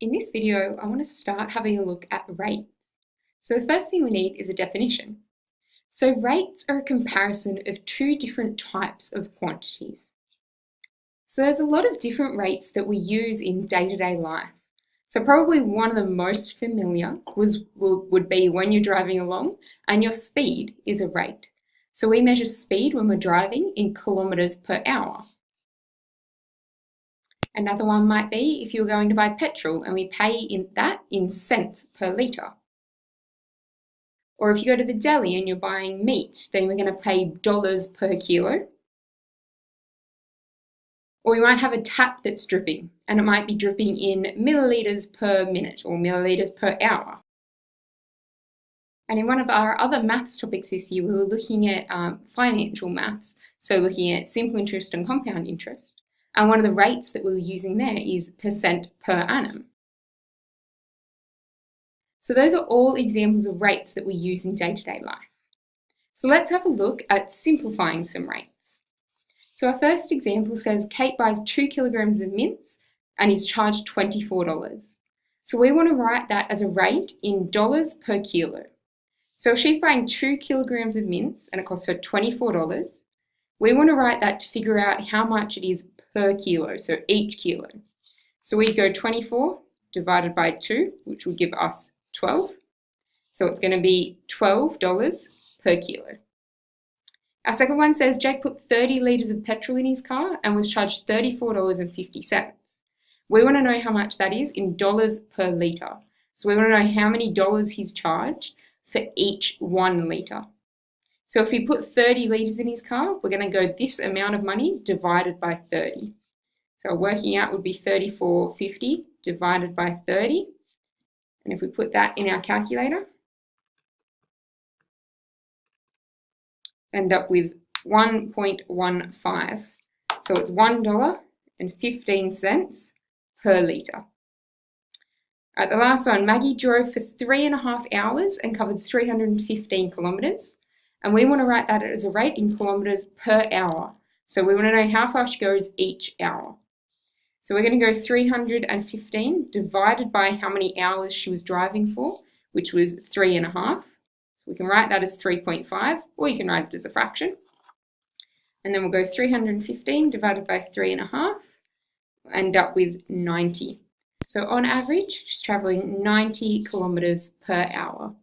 In this video, I want to start having a look at rates. So the first thing we need is a definition. So rates are a comparison of two different types of quantities. So there's a lot of different rates that we use in day-to-day life. So probably one of the most familiar would be when you're driving along and your speed is a rate. So we measure speed when we're driving in kilometres per hour. Another one might be if you're going to buy petrol and we pay in cents per litre. Or if you go to the deli and you're buying meat, then we're going to pay dollars per kilo. Or we might have a tap that's dripping, and it might be dripping in millilitres per minute or millilitres per hour. And in one of our other maths topics this year, we were looking at financial maths, so looking at simple interest and compound interest. And one of the rates that we were using there is percent per annum. So those are all examples of rates that we use in day-to-day life. So let's have a look at simplifying some rates. So our first example says Kate buys 2 kilograms of mince and is charged $24. So we want to write that as a rate in dollars per kilo. So if she's buying 2 kilograms of mince and it costs her $24, we want to write that to figure out how much it is per kilo, so each kilo. So we go 24 divided by 2, which will give us 12. So it's going to be $12 per kilo. Our second one says Jake put 30 litres of petrol in his car and was charged $34.50. We want to know how much that is in dollars per litre. So we want to know how many dollars he's charged for each 1 litre. So if we put 30 litres in his car, we're going to go this amount of money divided by 30. So working out would be $34.50 divided by 30. And if we put that in our calculator, end up with 1.15. So it's $1.15 per litre. The last one, Maggie drove for 3.5 hours and covered 315 kilometres. And we want to write that as a rate in kilometres per hour. So we want to know how far she goes each hour. So we're going to go 315 divided by how many hours she was driving for, which was 3.5. So we can write that as 3.5, or you can write it as a fraction. And then we'll go 315 divided by 3.5, end up with 90. So on average, she's travelling 90 kilometres per hour.